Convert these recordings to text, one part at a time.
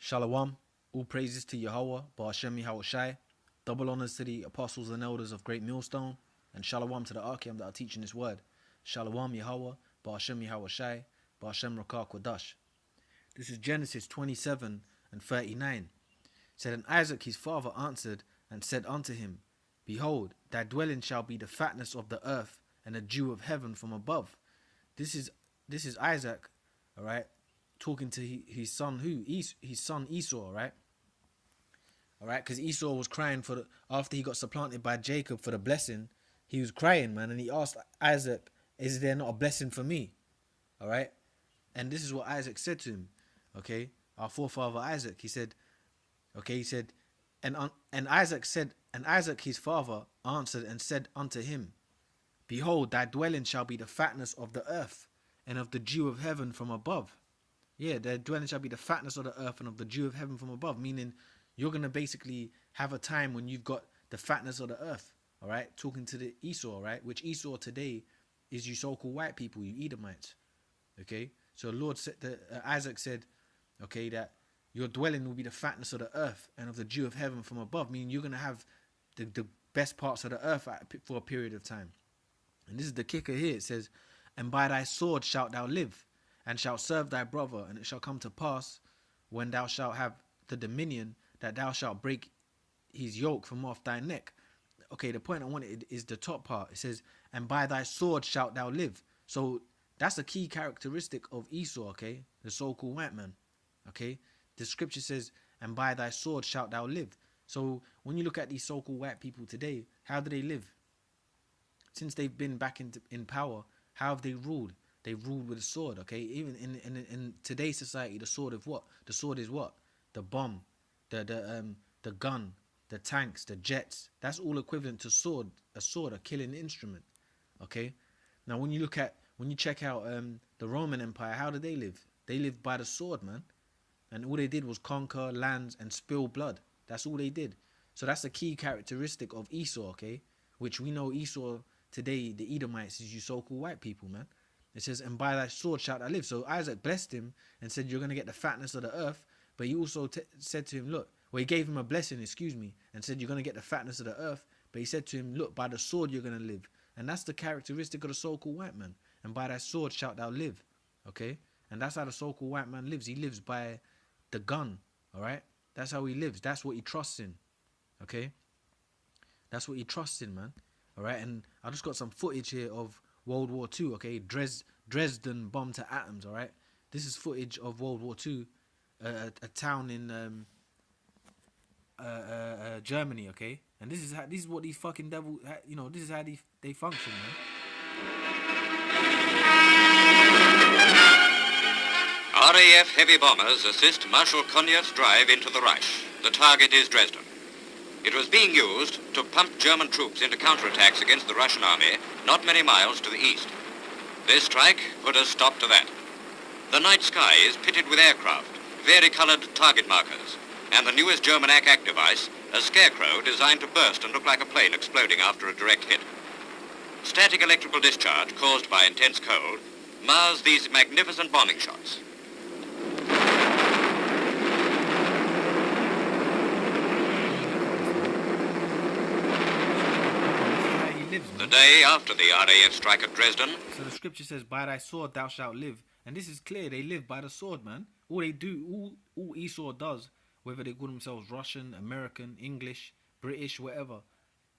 Shalom, all praises to Yahweh, Ba'ashem Yahushai, double honors to the apostles and elders of GreatMillStone, and shalom to the Archeam that are teaching this word. Shalom Yahweh, Ba'ashem Yahushai, Ba'ashem Rakah Kodash. This is Genesis 27 and 39. It said, and Isaac his father answered and said unto him, Behold, thy dwelling shall be the fatness of the earth and the dew of heaven from above. This is Isaac, all right, talking to his son his son Esau, right? All right, because Esau was crying after he got supplanted by Jacob for the blessing. He was crying, man, and he asked Isaac, is there not a blessing for me? All right, and this is what Isaac said to him. Okay, our forefather Isaac, he said, and Isaac said, and Isaac his father answered and said unto him, Behold, thy dwelling shall be the fatness of the earth and of the dew of heaven from above. Yeah, their dwelling shall be the fatness of the earth and of the dew of heaven from above. Meaning, you're going to basically have a time when you've got the fatness of the earth. All right, talking to the Esau, right? Which Esau today is you so-called white people, you Edomites. Okay, so Lord said, Isaac said, okay, that your dwelling will be the fatness of the earth and of the dew of heaven from above. Meaning, you're going to have the best parts of the earth for a period of time. And this is the kicker here. It says, and by thy sword shalt thou live, and shalt serve thy brother, and it shall come to pass, when thou shalt have the dominion, that thou shalt break his yoke from off thy neck. Okay, the point I wanted is the top part. It says, and by thy sword shalt thou live. So that's a key characteristic of Esau, okay? The so-called white man, okay? The scripture says, and by thy sword shalt thou live. So when you look at these so-called white people today, how do they live? Since they've been back in power, how have they ruled? They ruled with a sword, okay? Even in today's society, the sword of what? The sword is what? The bomb, the gun, the tanks, the jets. That's all equivalent to sword, a killing instrument, okay? Now, when you check out the Roman Empire, how did they live? They lived by the sword, man. And all they did was conquer lands and spill blood. That's all they did. So that's a key characteristic of Esau, okay? Which we know Esau today, the Edomites, is you so-called white people, man. It says, and by thy sword shalt thou live. So Isaac blessed him and said, you're going to get the fatness of the earth. But he also said to him, look, well, he gave him a blessing, and said, you're going to get the fatness of the earth. But he said to him, look, by the sword you're going to live. And that's the characteristic of the so-called white man. And by thy sword shalt thou live. Okay? And that's how the so-called white man lives. He lives by the gun. All right? That's how he lives. That's what he trusts in. Okay? That's what he trusts in, man. All right? And I just got some footage here of World War II, okay? Dresden bombed to atoms, all right? This is footage of World War II, a town in Germany, okay? And this is what these fucking devils, this is how they function, man. RAF heavy bombers assist Marshal Connieff's drive into the Reich. The target is Dresden. It was being used to pump German troops into counterattacks against the Russian army not many miles to the east. This strike put a stop to that. The night sky is pitted with aircraft, vari-colored target markers, and the newest German attack device, a scarecrow designed to burst and look like a plane exploding after a direct hit. Static electrical discharge caused by intense cold mars these magnificent bombing shots. The day after the RAF strike at Dresden. So the scripture says, by thy sword thou shalt live. And this is clear, they live by the sword, man. All they do, all Esau does, whether they call themselves Russian, American, English, British, whatever,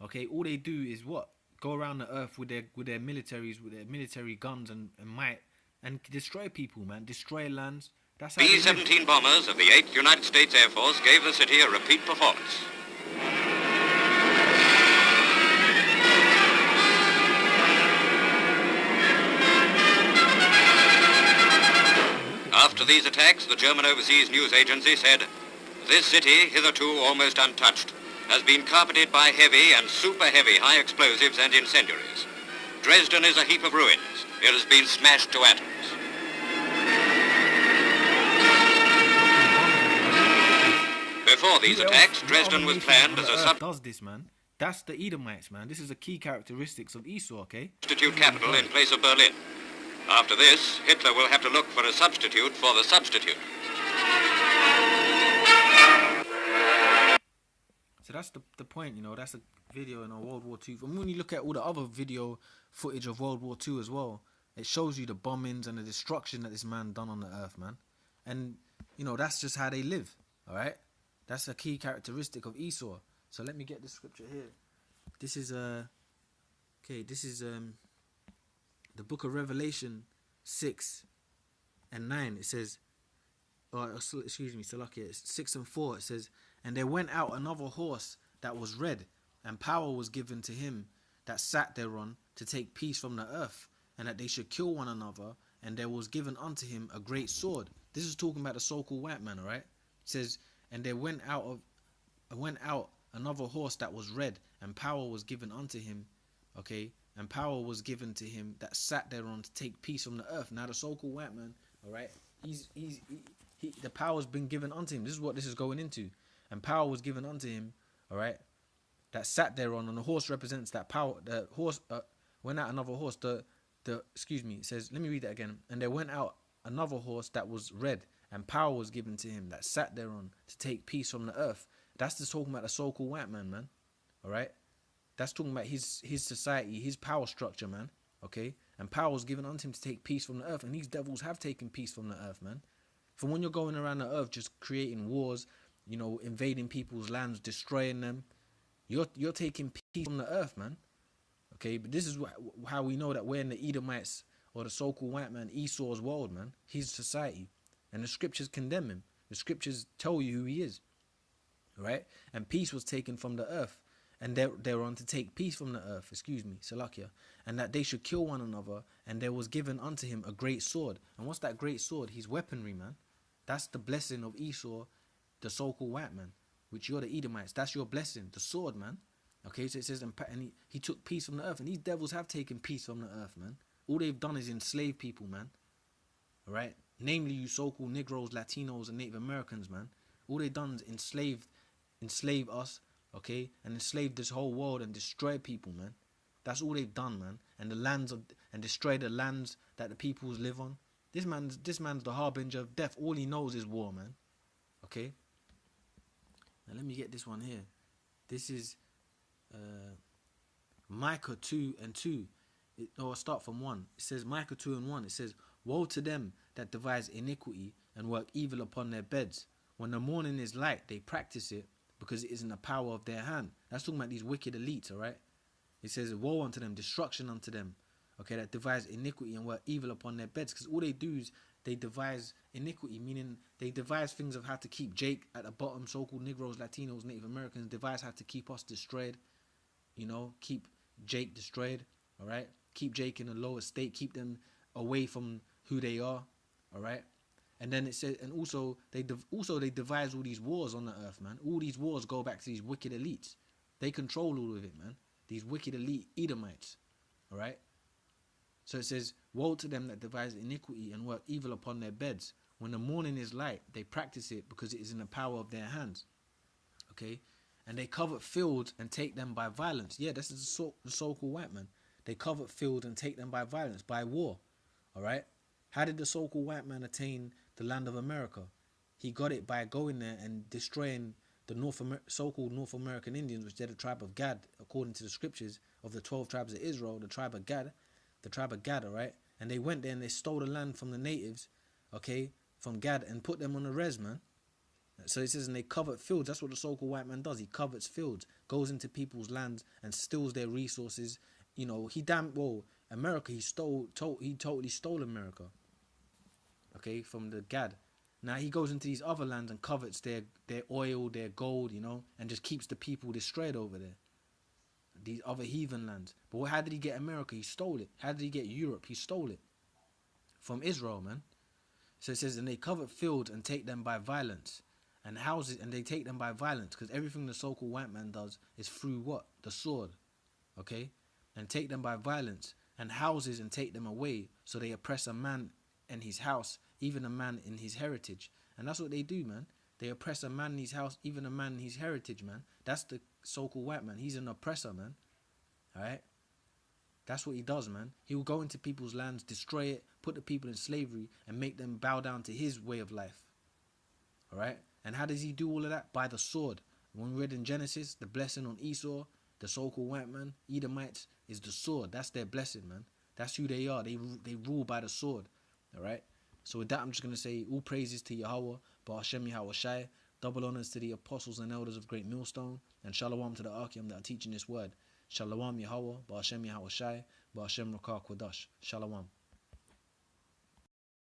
okay, all they do is what? Go around the earth with their militaries, with their military guns and might, and destroy people, man. Destroy lands. That's how B-17 bombers of the 8th United States Air Force gave the city a repeat performance. After these attacks, the German Overseas News Agency said, this city, hitherto almost untouched, has been carpeted by heavy and super heavy high explosives and incendiaries. Dresden is a heap of ruins. It has been smashed to atoms. Before these attacks, Dresden was planned as a does this, man? That's the Edomites, man. This is the key characteristics of Esau, okay? Substitute capital in place of Berlin. After this, Hitler will have to look for a substitute for the substitute. that's the point, you know. That's a video in World War II. And when you look at all the other video footage of World War II as well, it shows you the bombings and the destruction that this man done on the earth, man. And, you know, that's just how they live, all right? That's a key characteristic of Esau. So let me get the scripture here. This is, the book of Revelation 6 and 9. It says, excuse me, Salakia, 6 and 4. It says, and there went out another horse that was red, and power was given to him that sat thereon to take peace from the earth, and that they should kill one another, and there was given unto him a great sword. This is talking about the so-called white man, all right? It says, and there went out another horse that was red, and power was given unto him, okay? And power was given to him that sat thereon to take peace from the earth. Now the so-called white man, all right, the power's been given unto him. This is what this is going into. And power was given unto him, all right, that sat thereon, and the horse represents that power. The horse went out another horse. Excuse me, it says, let me read that again. And there went out another horse that was red, and power was given to him that sat thereon to take peace from the earth. That's just talking about the so-called white man, all right? That's talking about his society, his power structure, man, okay? And power was given unto him to take peace from the earth, and these devils have taken peace from the earth, man. From when you're going around the earth just creating wars, you know, invading people's lands, destroying them, you're taking peace from the earth, man. Okay, but this is how we know that we're in the Edomites or the so-called white man, Esau's world, man, his society. And the scriptures condemn him. The scriptures tell you who he is, right? And peace was taken from the earth, and they're on to take peace from the earth, Salakia, and that they should kill one another, and there was given unto him a great sword. And what's that great sword? His weaponry, man. That's the blessing of Esau, the so-called white man, which you're the Edomites. That's your blessing, the sword, man. Okay, so it says, and he took peace from the earth, and these devils have taken peace from the earth, man. All they've done is enslave people, man. All right, namely you so-called Negroes, Latinos, and Native Americans, man. All they've done is enslave us, okay, and enslave this whole world and destroy people, man. That's all they've done, man. And destroy the lands that the peoples live on. This man's the harbinger of death. All he knows is war, man. Okay. Now let me get this one here. This is Micah 2 and 2. I'll start from 1. It says Micah 2 and 1. It says, woe to them that devise iniquity and work evil upon their beds. When the morning is light, they practice it, because it is in the power of their hand. That's talking about these wicked elites, all right? It says, woe unto them, destruction unto them, okay, that devise iniquity and work evil upon their beds. Because all they do is they devise iniquity, meaning they devise things of how to keep Jake at the bottom, so-called Negroes, Latinos, Native Americans, devise how to keep us destroyed, you know, keep Jake destroyed, all right? Keep Jake in a lower state, keep them away from who they are, all right? And then it says, and also they devise all these wars on the earth, man. All these wars go back to these wicked elites. They control all of it, man. These wicked elite Edomites, all right? So it says, woe to them that devise iniquity and work evil upon their beds. When the morning is light, they practice it, because it is in the power of their hands, okay? And they covet fields and take them by violence. Yeah, this is the so-called white man. They covet fields and take them by violence, by war, all right? How did the so-called white man attain the land of America? He got it by going there and destroying the so-called North American Indians, which they're the tribe of Gad, according to the scriptures of the 12 tribes of Israel, the tribe of Gad, all right? And they went there and they stole the land from the natives, okay, from Gad, and put them on the res, man. So it says, and they covet fields. That's what the so-called white man does. He covets fields, goes into people's lands and steals their resources. You know, America, he totally stole America, okay, from the Gad. Now he goes into these other lands and covets their oil, their gold, you know, and just keeps the people destroyed over there. These other heathen lands. But how did he get America? He stole it. How did he get Europe? He stole it from Israel, man. So it says, and they covet fields and take them by violence, and houses, and they take them by violence, because everything the so-called white man does is through what? The sword, okay? And take them by violence, and houses, and take them away. So they oppress a man and his house, even a man in his heritage. And that's what they do, man. They oppress a man in his house, even a man in his heritage, man. That's the so-called white man. He's an oppressor, man. All right? That's what he does, man. He will go into people's lands, destroy it, put the people in slavery, and make them bow down to his way of life. All right? And how does he do all of that? By the sword. When we read in Genesis, the blessing on Esau, the so-called white man, Edomites, is the sword. That's their blessing, man. That's who they are. They rule by the sword. Alright? So with that, I'm just going to say all praises to Yahweh, Ba'ashem Yahweh Shai, double honors to the apostles and elders of Great Millstone, and shalom to the Archeum that are teaching this word. Shalom Yahweh, Ba'ashem Yahweh Shai, Ba'ashem Rakah Kodash. Shalom.